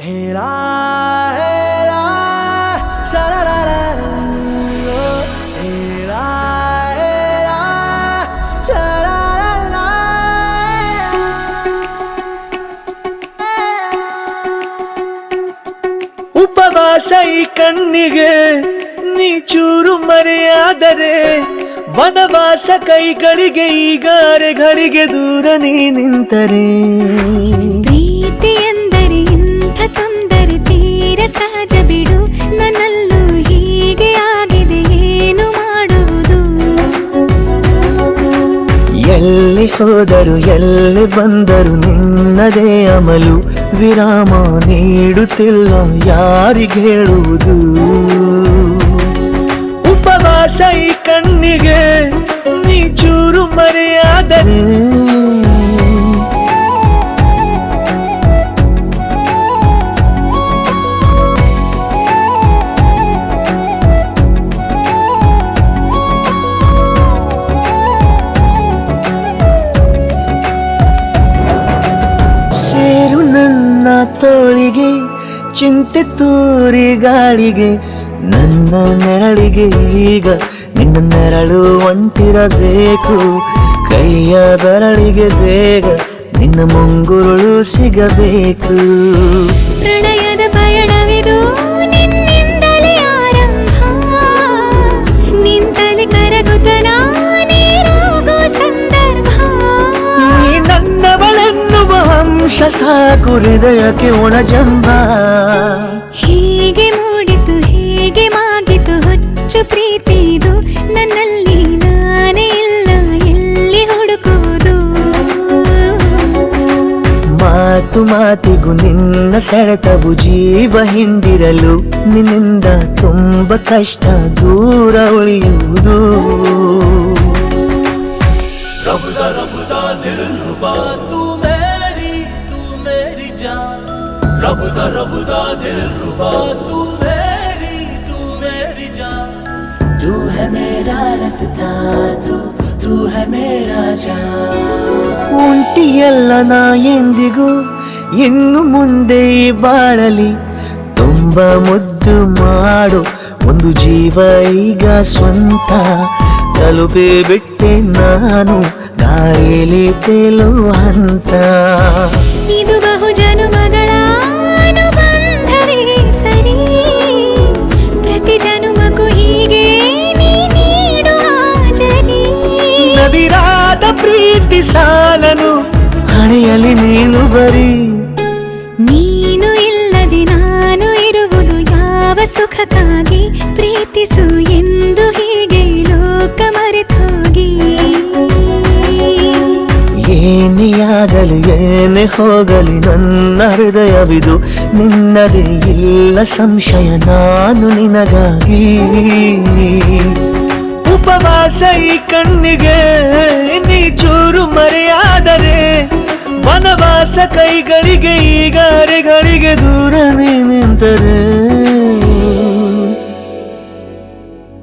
ಹೇಳಾ ಹೇಳಾ ಶರರರರು ಹೇಳಾ ಹೇಳಾ ಶರರರ ಉಪವಾಸ ಈ ಕಣ್ಣಿಗೆ ನೀ ಚೂರು ಮರೆಯಾದರೆ ವನವಾಸ ಕೈಗಳಿಗೆ ಈಗಾರೆಗಳಿಗೆ ದೂರ ನೀ ನಿಂತರೆ ಪ್ರೀತಿ ಎಂದರೆ ಇಂಥ ತೊಂದರೆ ತೀರ ಸಹಜ ಬಿಡು ನನ್ನಲ್ಲೂ ಹೀಗೆ ಆಗಿದೆ ಏನು ಮಾಡುವುದು ಎಲ್ಲಿ ಹೋದರು ಎಲ್ಲಿ ಬಂದರು ನಿನ್ನದೇ ಅಮಲು ವಿರಾಮ ನೀಡುತ್ತಿಲ್ಲ ಯಾರಿಗೆ ಹೇಳುವುದು ಉಪವಾಸ ಈ ಕಣ್ಣಿಗೆ ನೀ ಚೂರು ಮರೆಯಾದರೆ ಸೇರು ನನ್ನ ತೋಳಿಗೆ ಚಿಂತೆ ತೂರಿ ಗಾಳಿಗೆ ನನ್ನ ನೆರಳಿಗೆ ಈಗ ನಿನ್ನ ನೆರಳು ಒಂಟಿರಬೇಕು ಕೈಯ ಬೆರಳಿಗೆ ಬೇಗ ನಿನ್ನ ಮುಂಗುರುಳು ಸಿಗಬೇಕು ಪ್ರಣಯದ ಪಯಣವಿದು ನಿನ್ನಿಂದಲೇ ಆರಂಭ ನಿಂತಲೇ ಕರಗುತ್ತ ನೀರಾಗೋ ಸಂದರ್ಭ ನೀ ನನ್ನವಳೆನ್ನುವ ಅಂಶ ಸಾಕು ಹೃದಯಕ್ಕೆ ಒಣಜಂಬ ಹೀಗೆ ಮೂಡಿತು ಹೀಗೆ ಮಾಗಿತು ಹುಚ್ಚು ಪ್ರೀತಿದು ನನ್ನಲ್ಲಿ ನಾನೇ ಇಲ್ಲ ಎಲ್ಲಿ ಹುಡುಕುವುದು ಮಾತು ಮಾತಿಗೂ ನಿನ್ನ ಸೆಳೆತವು ಜೀವ ಹಿಂದಿರಲು ನಿನ್ನಿಂದ ತುಂಬ ಕಷ್ಟ ದೂರ ಉಳಿಯುವುದು रबदा दिलरुबा तू मेरी जान रबदा दिलरुबा तू मेरी जान तू है मेरा रास्ता तू है मेरा जान ಉಂಟಿಯಲ್ಲ ನಾ ಎಂದಿಗೂ ಇನ್ನು ಮುಂದೆ ಈ ಬಾಳಲಿ ತುಂಬ ಮುದ್ದು ಮಾಡು ಒಂದು ಜೀವ ಈಗ ಸ್ವಂತ ತಲುಪಿ ಬಿಟ್ಟೆ ನಾನು ಗಾಳಿಲಿ ತೇಲುವ ಹಂತ ಇದು ಬಹು ಜನುಮಗಳ ಅನುಬಂಧವೇ ಸರಿ ಪ್ರತಿ ಜನುಮಕ್ಕೂ ಹೀಗೆ ನೀ ನೀಡುವ ಜರಿ ನವಿರಾದ ಪ್ರೀತಿ ಸಾಲನು ಹಣೆಯಲ್ಲಿ ನೀನು ಬರೀ ನೀನು ಇಲ್ಲದೆ ನಾನು ಇರುವುದು ಯಾವ ಸುಖಕ್ಕಾಗಿ ಪ್ರೀತಿಸು ಎಂದು ಹೀಗೆ ಲೋಕ ಮರೆತೋಗಿ ಏನೇ ಆಗಲಿ ಏನೇ ಹೋಗಲಿ ನನ್ನ ಹೃದಯವಿದು ನಿನ್ನದೇ ಇಲ್ಲ ಸಂಶಯ ನಾನು ನಿನಗಾಗಿ ಉಪವಾಸ ಈ ಕಣ್ಣಿಗೆ ನೀ ಚೂರು ಮರೆಯಾದರೆ ವನವಾಸ ಕೈಗಳಿಗೆ ಈಗಾರೆಗಳಿಗೆ ದೂರ ನೀ ನಿಂತರೆ